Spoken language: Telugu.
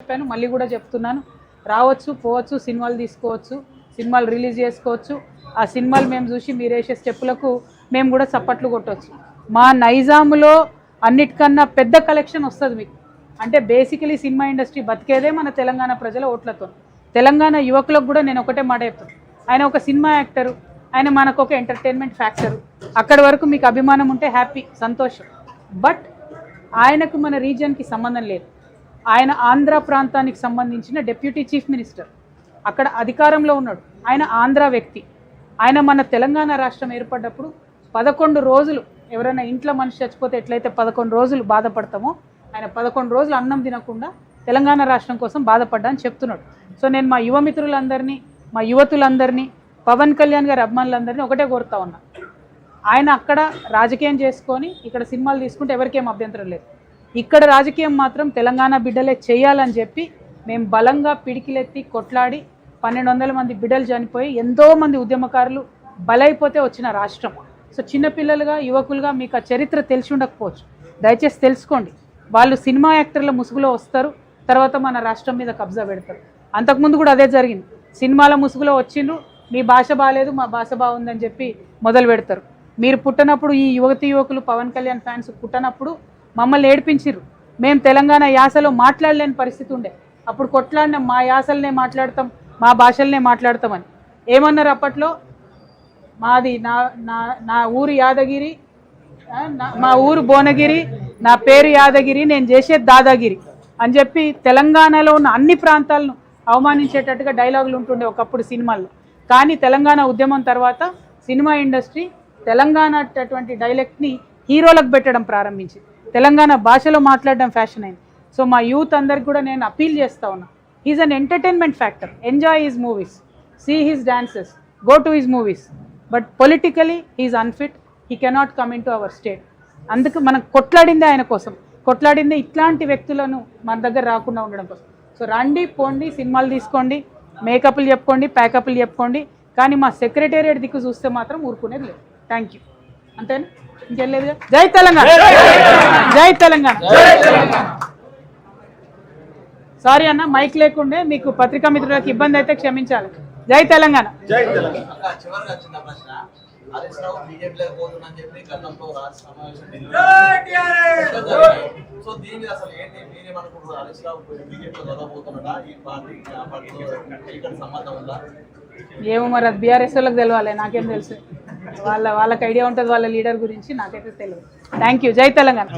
చెప్పాను, మళ్ళీ కూడా చెప్తున్నాను, రావచ్చు, పోవచ్చు, సినిమాలు తీసుకోవచ్చు, సినిమాలు రిలీజ్ చేసుకోవచ్చు. ఆ సినిమాలు మేము చూసి మీరు వేసే స్టెప్పులకు మేము కూడా చప్పట్లు కొట్టవచ్చు. మా నైజాములో అన్నిటికన్నా పెద్ద కలెక్షన్ వస్తుంది మీకు. అంటే బేసికలీ సినిమా ఇండస్ట్రీ బతికేదే మన తెలంగాణ ప్రజల ఓట్లతో. తెలంగాణ యువకులకు కూడా నేను ఒకటే మాట చెప్తాను, ఆయన ఒక సినిమా యాక్టరు, ఆయన మనకు ఒక ఎంటర్టైన్మెంట్ ఫ్యాక్టరు. అక్కడి వరకు మీకు అభిమానం ఉంటే హ్యాపీ, సంతోషం. బట్ ఆయనకు మన రీజియన్కి సంబంధం లేదు. ఆయన ఆంధ్ర ప్రాంతానికి సంబంధించిన డిప్యూటీ చీఫ్ మినిస్టర్, అక్కడ అధికారంలో ఉన్నాడు. ఆయన ఆంధ్ర వ్యక్తి. ఆయన మన తెలంగాణ రాష్ట్రం ఏర్పడ్డప్పుడు 11 రోజులు, ఎవరైనా ఇంట్లో మనిషి చచ్చిపోతే ఎట్లయితే 11 రోజులు బాధపడతామో, ఆయన 11 రోజులు అన్నం తినకుండా తెలంగాణ రాష్ట్రం కోసం బాధపడ్డా అని చెప్తున్నాడు. సో నేను మా యువ మిత్రులందరినీ, మా యువతులందరినీ, పవన్ కళ్యాణ్ గారి అభిమానులందరినీ ఒకటే కోరుతా ఉన్నా, ఆయన అక్కడ రాజకీయం చేసుకొని ఇక్కడ సినిమాలు తీసుకుంటే ఎవరికేం అభ్యంతరం లేదు. ఇక్కడ రాజకీయం మాత్రం తెలంగాణ బిడ్డలే చేయాలని చెప్పి మేము బలంగా పిడికిలెత్తి కొట్లాడి 1200 మంది బిడ్డలు చనిపోయి ఎంతోమంది ఉద్యమకారులు బలైపోతే వచ్చిన రాష్ట్రం. సో చిన్నపిల్లలుగా, యువకులుగా మీకు ఆ చరిత్ర తెలిసి ఉండకపోవచ్చు, దయచేసి తెలుసుకోండి. వాళ్ళు సినిమా యాక్టర్ల ముసుగులో వస్తారు, తర్వాత మన రాష్ట్రం మీద కబ్జా పెడతారు. అంతకుముందు కూడా అదే జరిగింది. సినిమాల ముసుగులో వచ్చిండ్రు, మీ భాష బాగాలేదు, మా భాష బాగుందని చెప్పి మొదలు పెడతారు. మీరు పుట్టినప్పుడు, ఈ యువతి యువకులు పవన్ కళ్యాణ్ ఫ్యాన్స్ పుట్టినప్పుడు మమ్మల్ని ఏడిపించిర్రు. మేము తెలంగాణ యాసలో మాట్లాడలేని పరిస్థితి ఉండే. అప్పుడు కొట్లాడిన మా యాసలనే మాట్లాడతాం, మా భాషలనే మాట్లాడతామని ఏమన్నారు అప్పట్లో. మాది నా ఊరు యాదగిరి, మా ఊరు భువనగిరి, నా పేరు యాదగిరి, నేను చేసేది దాదాగిరి అని చెప్పి తెలంగాణలో ఉన్న అన్ని ప్రాంతాలను అవమానించేటట్టుగా డైలాగులు ఉంటుండే ఒకప్పుడు సినిమాల్లో. కానీ తెలంగాణ ఉద్యమం తర్వాత సినిమా ఇండస్ట్రీ తెలంగాణ అటువంటి డైలెక్ట్ని హీరోలకు పెట్టడం ప్రారంభించింది. తెలంగాణ భాషలో మాట్లాడడం ఫ్యాషన్ అయింది. సో మా యూత్ అందరికి కూడా నేను అపీల్ చేస్తా ఉన్నా, is an entertainment factor, enjoy his movies, see his dances, go to his movies, but politically he's unfit, he cannot come into our state. అందుకు మనం కొట్లాడిందే ఆయన కోసం, కొట్లాడిందే ఇట్లాంటి వ్యక్తులను మన దగ్గర రాకుండా ఉండడం కోసం. సో రండి, పోండి, సినిమాలు తీసుకోండి, మేకప్లు చెప్పుకోండి, ప్యాకప్లు చెప్పుకోండి, కానీ మా సెక్రటేరియట్ దిక్కు చూస్తే మాత్రం ఊరుకునేది లేదు. థ్యాంక్ యూ, అంతేనా, ఇంకేం లేదుగా. జై తెలంగాణ, జై తెలంగాణ. సారీ అన్న, మైక్ లేకుండే, మీకు పత్రికా మిత్రులకు ఇబ్బంది అయితే క్షమించాలి. జై తెలంగాణ. ఏమో మరి అది బీఆర్ఎస్ వాళ్ళకి తెలవాలి, నాకేం తెలుసు. వాళ్ళకి ఐడియా ఉంటుంది వాళ్ళ లీడర్ గురించి, నాకైతే తెలియదు. Thank you. జై తెలంగాణ.